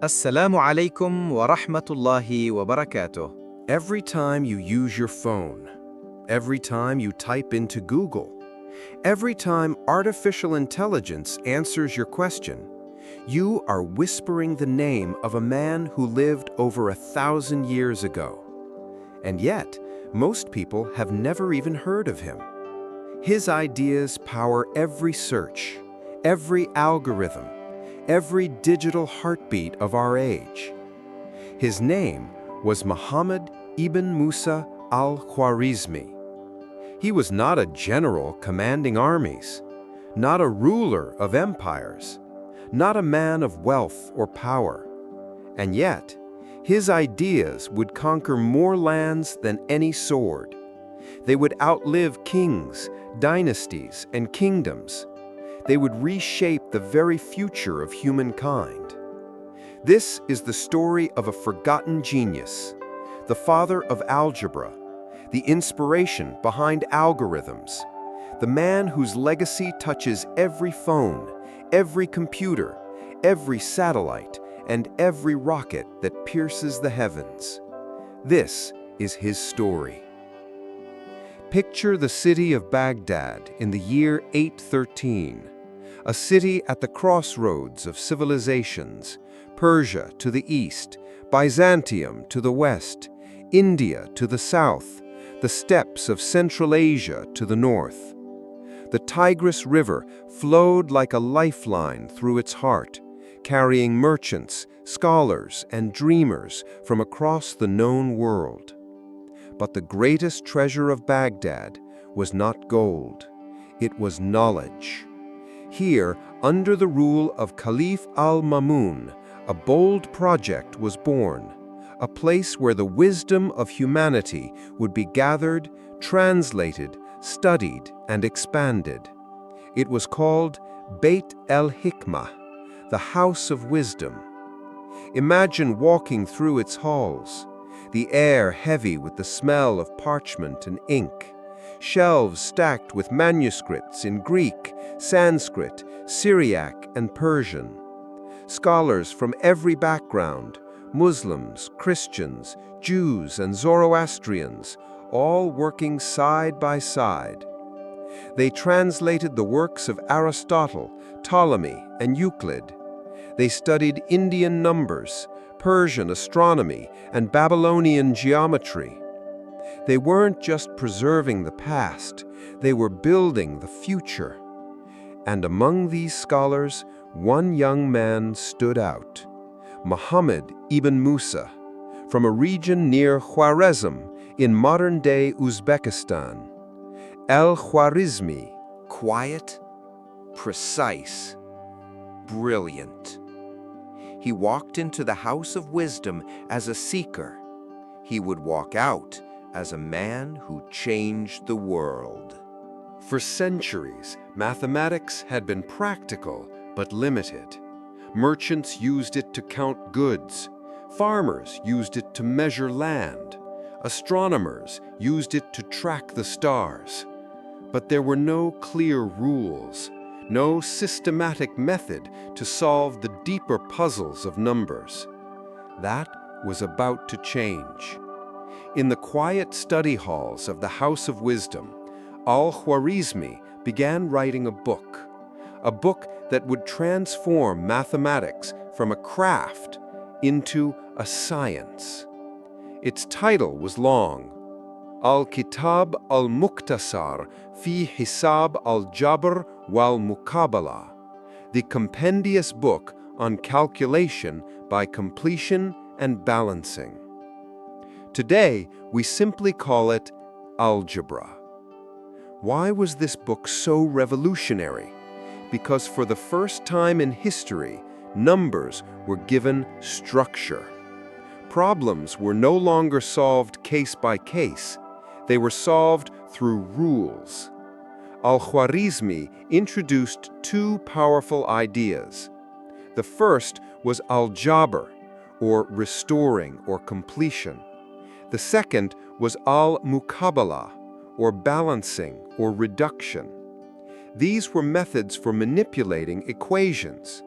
Assalamu alaikum wa rahmatullahi wa barakatuh. Every time you use your phone, every time you type into Google, every time artificial intelligence answers your question, you are whispering the name of a man who lived over 1,000 years ago. And yet, most people have never even heard of him. His ideas power every search, every algorithm, every digital heartbeat of our age. His name was Muhammad ibn Musa Al-Khwarizmi. He was not a general commanding armies, not a ruler of empires, not a man of wealth or power. And yet, his ideas would conquer more lands than any sword. They would outlive kings, dynasties, and kingdoms. They would reshape the very future of humankind. This is the story of a forgotten genius, the father of algebra, the inspiration behind algorithms, the man whose legacy touches every phone, every computer, every satellite, and every rocket that pierces the heavens. This is his story. Picture the city of Baghdad in the year 813, a city at the crossroads of civilizations, Persia to the east, Byzantium to the west, India to the south, the steppes of Central Asia to the north. The Tigris River flowed like a lifeline through its heart, carrying merchants, scholars, and dreamers from across the known world. But the greatest treasure of Baghdad was not gold, it was knowledge. Here, under the rule of Caliph al-Mamun, a bold project was born, a place where the wisdom of humanity would be gathered, translated, studied, and expanded. It was called Beit el-Hikmah, the House of Wisdom. Imagine walking through its halls, the air heavy with the smell of parchment and ink, shelves stacked with manuscripts in Greek, Sanskrit, Syriac, and Persian. Scholars from every background, Muslims, Christians, Jews, and Zoroastrians, all working side by side. They translated the works of Aristotle, Ptolemy, and Euclid. They studied Indian numbers, Persian astronomy, and Babylonian geometry. They weren't just preserving the past, they were building the future. And among these scholars, one young man stood out, Muhammad ibn Musa, from a region near Khwarezm in modern-day Uzbekistan. Al-Khwarizmi, quiet, precise, brilliant. He walked into the House of Wisdom as a seeker. He would walk out as a man who changed the world. For centuries, mathematics had been practical but limited. Merchants used it to count goods. Farmers used it to measure land. Astronomers used it to track the stars. But there were no clear rules, no systematic method to solve the deeper puzzles of numbers. That was about to change. In the quiet study halls of the House of Wisdom, Al-Khwarizmi began writing a book that would transform mathematics from a craft into a science. Its title was long, Al-Kitab al-Mukhtasar fi Hisab al-Jabr wal-Muqabala, the compendious book on calculation by completion and balancing. Today, we simply call it Algebra. Why was this book so revolutionary? Because for the first time in history, numbers were given structure. Problems were no longer solved case by case. They were solved through rules. Al-Khwarizmi introduced two powerful ideas. The first was al-Jabr, or restoring or completion. The second was al-Muqabala, or balancing or reduction. These were methods for manipulating equations.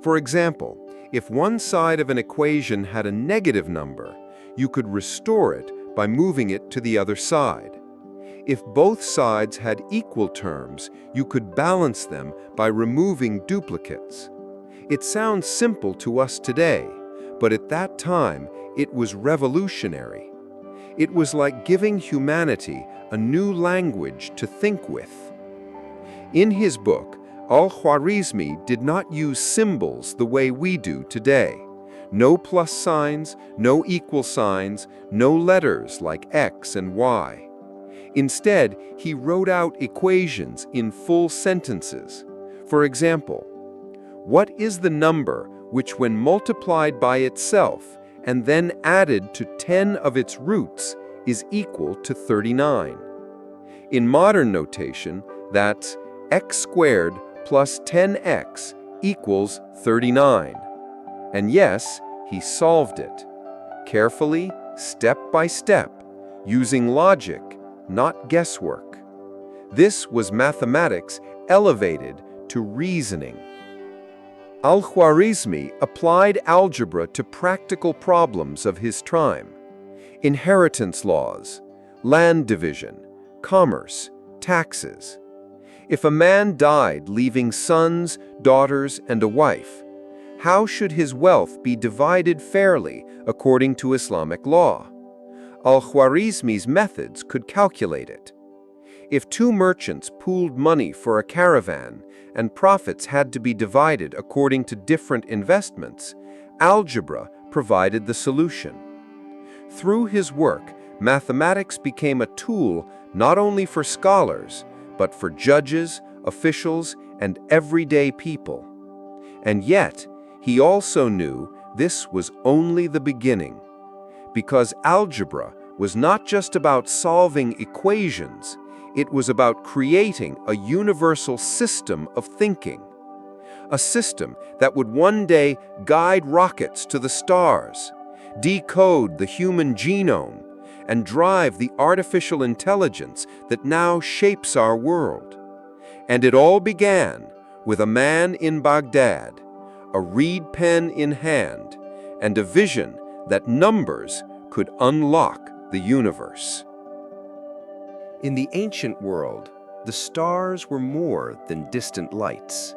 For example, If one side of an equation had a negative number, you could restore it by moving it to the other side. If both sides had equal terms, you could balance them by removing duplicates. It sounds simple to us today, but at that time, it was revolutionary. It was like giving humanity a new language to think with. In his book, Al-Khwarizmi did not use symbols the way we do today. No plus signs, no equal signs, no letters like X and Y. Instead, he wrote out equations in full sentences. For example, what is the number which, when multiplied by itself and then added to 10 of its roots, is equal to 39? In modern notation, that's x squared plus 10x equals 39. And yes, he solved it. Carefully, step by step, using logic, not guesswork. This was mathematics elevated to reasoning. Al-Khwarizmi applied algebra to practical problems of his time: inheritance laws, land division, commerce, taxes. If a man died leaving sons, daughters, and a wife, how should his wealth be divided fairly according to Islamic law? Al-Khwarizmi's methods could calculate it. If two merchants pooled money for a caravan and profits had to be divided according to different investments, algebra provided the solution. Through his work, mathematics became a tool not only for scholars, but for judges, officials, and everyday people. And yet, he also knew this was only the beginning, because algebra was not just about solving equations, it was about creating a universal system of thinking. A system that would one day guide rockets to the stars, decode the human genome, and drive the artificial intelligence that now shapes our world. And it all began with a man in Baghdad, a reed pen in hand, and a vision that numbers could unlock the universe. In the ancient world, the stars were more than distant lights.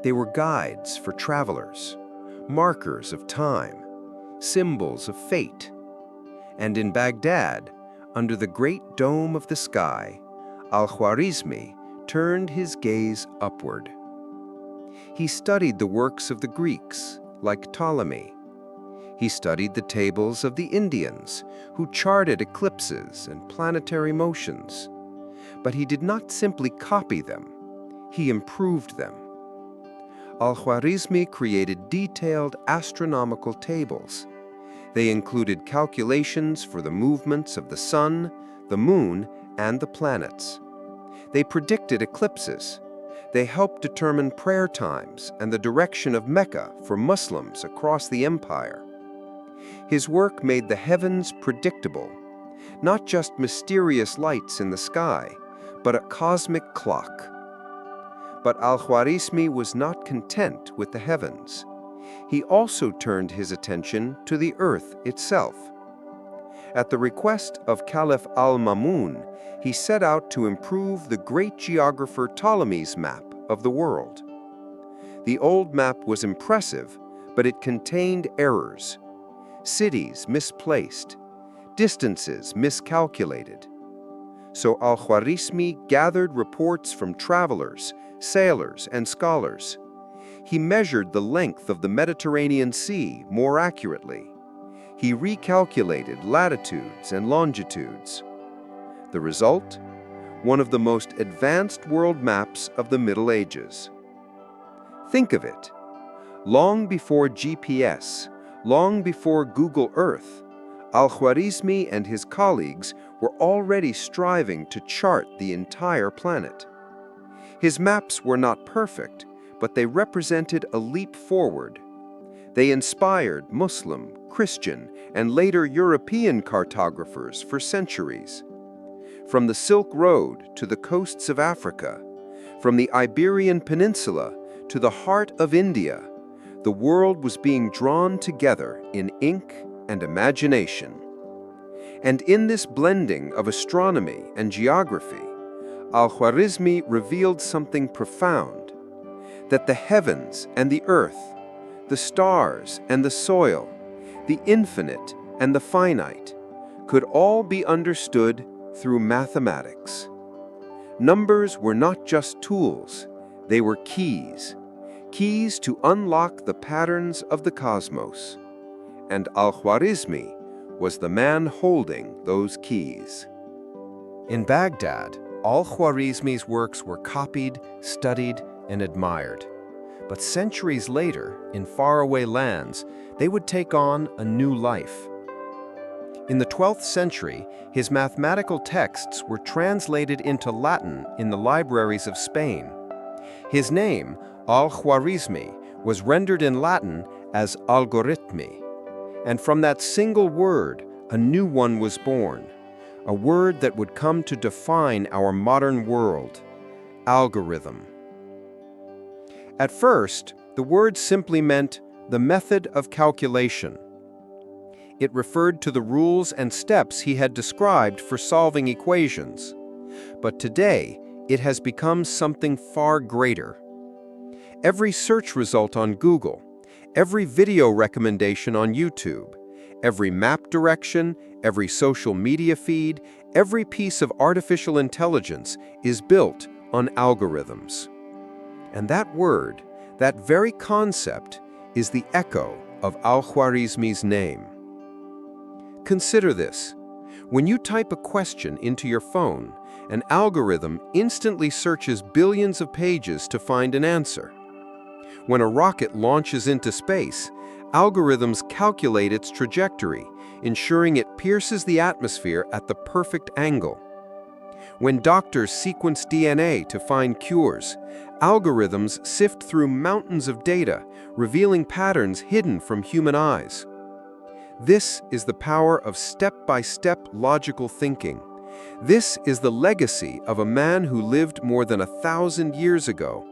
They were guides for travelers, markers of time, symbols of fate. And in Baghdad, under the great dome of the sky, Al-Khwarizmi turned his gaze upward. He studied the works of the Greeks, like Ptolemy. He studied the tables of the Indians, who charted eclipses and planetary motions. But he did not simply copy them, he improved them. Al-Khwarizmi created detailed astronomical tables. They included calculations for the movements of the sun, the moon, and the planets. They predicted eclipses. They helped determine prayer times and the direction of Mecca for Muslims across the empire. His work made the heavens predictable, not just mysterious lights in the sky, but a cosmic clock. But Al-Khwarizmi was not content with the heavens. He also turned his attention to the earth itself. At the request of Caliph al-Ma'mun, he set out to improve the great geographer Ptolemy's map of the world. The old map was impressive, but it contained errors. Cities misplaced, distances miscalculated. So Al-Khwarizmi gathered reports from travelers, sailors, and scholars. He measured the length of the Mediterranean Sea more accurately. He recalculated latitudes and longitudes. The result? One of the most advanced world maps of the Middle Ages. Think of it. Long before GPS, long before Google Earth, Al-Khwarizmi and his colleagues were already striving to chart the entire planet. His maps were not perfect, but they represented a leap forward. They inspired Muslim, Christian, and later European cartographers for centuries. From the Silk Road to the coasts of Africa, from the Iberian Peninsula to the heart of India, the world was being drawn together in ink and imagination. And in this blending of astronomy and geography, Al-Khwarizmi revealed something profound, that the heavens and the earth, the stars and the soil, the infinite and the finite, could all be understood through mathematics. Numbers were not just tools, they were keys to unlock the patterns of the cosmos. And Al-Khwarizmi was the man holding those keys. In Baghdad, Al-Khwarizmi's works were copied, studied, and admired. But centuries later, in faraway lands, they would take on a new life. In the 12th century, his mathematical texts were translated into Latin in the libraries of Spain. His name, Al-Khwarizmi, was rendered in Latin as algorithmi. And from that single word, a new one was born, a word that would come to define our modern world: algorithm. At first, the word simply meant the method of calculation. It referred to the rules and steps he had described for solving equations. But today, it has become something far greater. Every search result on Google, every video recommendation on YouTube, every map direction, every social media feed, every piece of artificial intelligence is built on algorithms. And that word, that very concept, is the echo of Al-Khwarizmi's name. Consider this. When you type a question into your phone, an algorithm instantly searches billions of pages to find an answer. When a rocket launches into space, algorithms calculate its trajectory, ensuring it pierces the atmosphere at the perfect angle. When doctors sequence DNA to find cures, algorithms sift through mountains of data, revealing patterns hidden from human eyes. This is the power of step-by-step logical thinking. This is the legacy of a man who lived more than 1,000 years ago.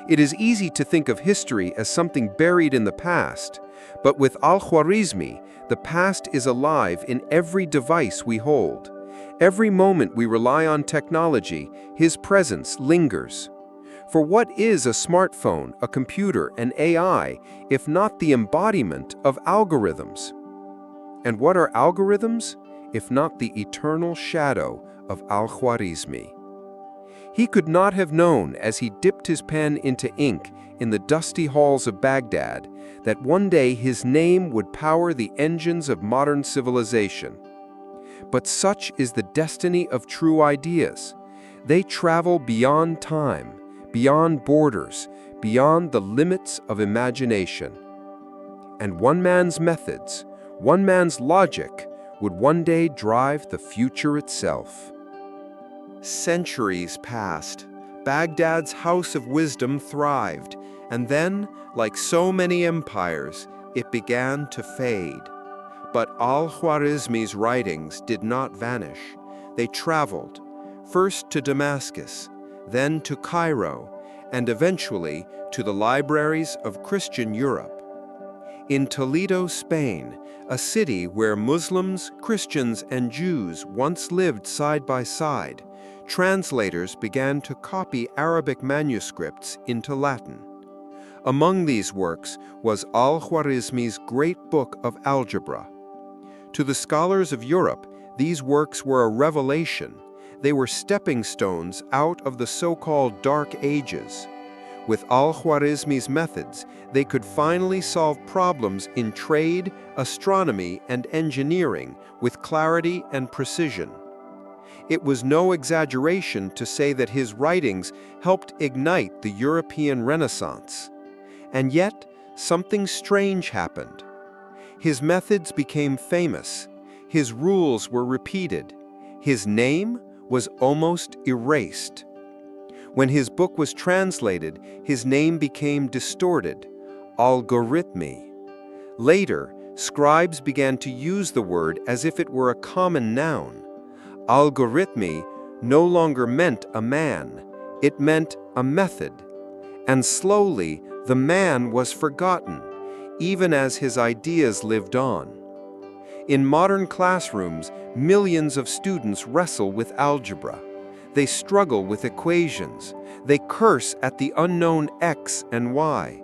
It is easy to think of history as something buried in the past, but with Al-Khwarizmi, the past is alive in every device we hold. Every moment we rely on technology, his presence lingers. For what is a smartphone, a computer, an AI, if not the embodiment of algorithms? And what are algorithms, if not the eternal shadow of Al-Khwarizmi? He could not have known, as he dipped his pen into ink in the dusty halls of Baghdad, that one day his name would power the engines of modern civilization. But such is the destiny of true ideas. They travel beyond time, beyond borders, beyond the limits of imagination. And one man's methods, one man's logic, would one day drive the future itself. Centuries passed. Baghdad's house of wisdom thrived, and then, like so many empires, it began to fade. But Al-Khwarizmi's writings did not vanish. They traveled, first to Damascus, then to Cairo, and eventually to the libraries of Christian Europe. In Toledo, Spain, a city where Muslims, Christians, and Jews once lived side by side, translators began to copy Arabic manuscripts into Latin. Among these works was Al-Khwarizmi's great book of Algebra. To the scholars of Europe, these works were a revelation. They were stepping stones out of the so-called Dark Ages. With Al-Khwarizmi's methods, they could finally solve problems in trade, astronomy, and engineering with clarity and precision. It was no exaggeration to say that his writings helped ignite the European Renaissance. And yet, something strange happened. His methods became famous. His rules were repeated. His name was almost erased. When his book was translated, his name became distorted, algorithmi. Later, scribes began to use the word as if it were a common noun. Algorithmi no longer meant a man, it meant a method. And slowly, The man was forgotten, even as his ideas lived on. In modern classrooms, millions of students wrestle with algebra. They struggle with equations. They curse at the unknown x and y.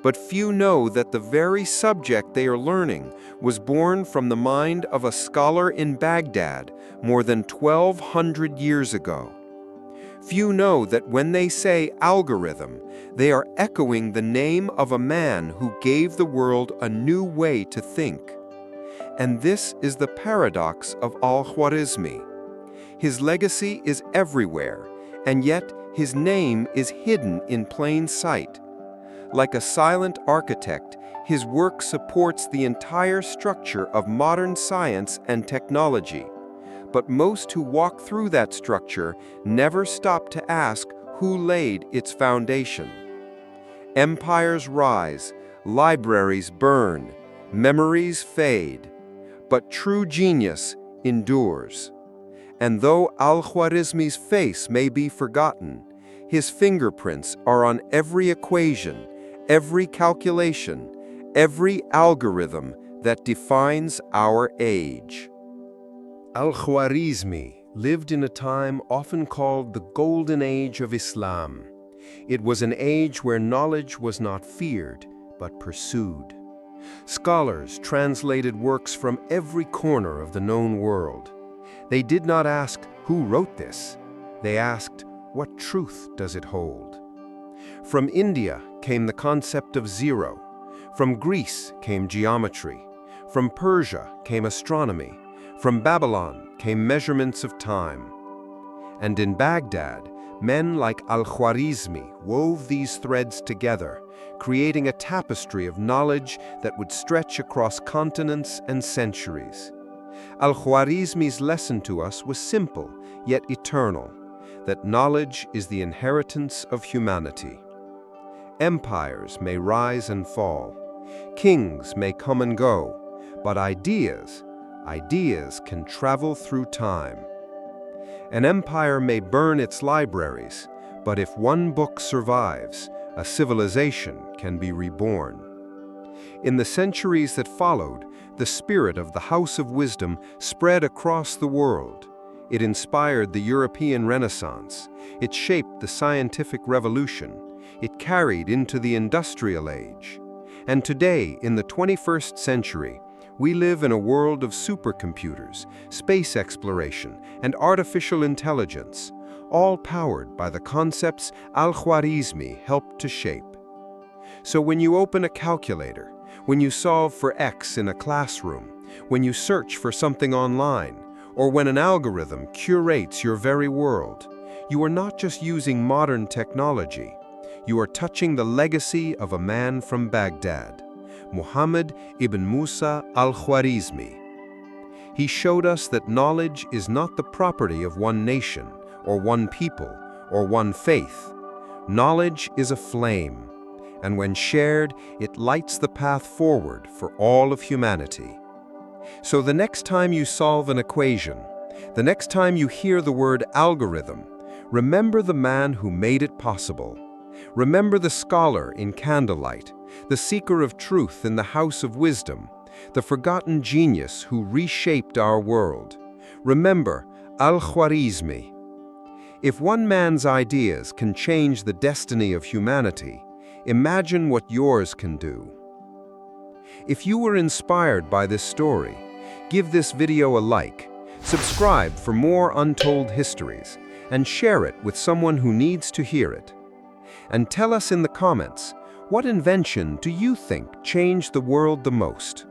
But few know that the very subject they are learning was born from the mind of a scholar in Baghdad more than 1,200 years ago. Few know that when they say algorithm, they are echoing the name of a man who gave the world a new way to think. And this is the paradox of Al-Khwarizmi. His legacy is everywhere, and yet his name is hidden in plain sight. Like a silent architect, his work supports the entire structure of modern science and technology. But most who walk through that structure never stop to ask who laid its foundation. Empires rise, libraries burn, memories fade, but true genius endures. And though Al-Khwarizmi's face may be forgotten, his fingerprints are on every equation, every calculation, every algorithm that defines our age. Al-Khwarizmi lived in a time often called the Golden Age of Islam. It was an age where knowledge was not feared, but pursued. Scholars translated works from every corner of the known world. They did not ask, who wrote this? They asked, what truth does it hold? From India came the concept of zero. From Greece came geometry. From Persia came astronomy. From Babylon came measurements of time. And in Baghdad, men like Al-Khwarizmi wove these threads together, creating a tapestry of knowledge that would stretch across continents and centuries. Al-Khwarizmi's lesson to us was simple, yet eternal, that knowledge is the inheritance of humanity. Empires may rise and fall, kings may come and go, but ideas can travel through time. An empire may burn its libraries, but if one book survives, a civilization can be reborn. In the centuries that followed, the spirit of the House of Wisdom spread across the world. It inspired the European Renaissance. It shaped the scientific revolution. It carried into the industrial age. And today, in the 21st century, we live in a world of supercomputers, space exploration, and artificial intelligence, all powered by the concepts Al-Khwarizmi helped to shape. So when you open a calculator, when you solve for X in a classroom, when you search for something online, or when an algorithm curates your very world, you are not just using modern technology, you are touching the legacy of a man from Baghdad, Muhammad ibn Musa Al-Khwarizmi. He showed us that knowledge is not the property of one nation, or one people, or one faith. Knowledge is a flame, and when shared, it lights the path forward for all of humanity. So the next time you solve an equation, the next time you hear the word algorithm, remember the man who made it possible. Remember the scholar in candlelight, the seeker of truth in the House of Wisdom, the forgotten genius who reshaped our world. Remember Al-Khwarizmi. If one man's ideas can change the destiny of humanity, imagine what yours can do. If you were inspired by this story, give this video a like, subscribe for more untold histories, and share it with someone who needs to hear it. And tell us in the comments, what invention do you think changed the world the most?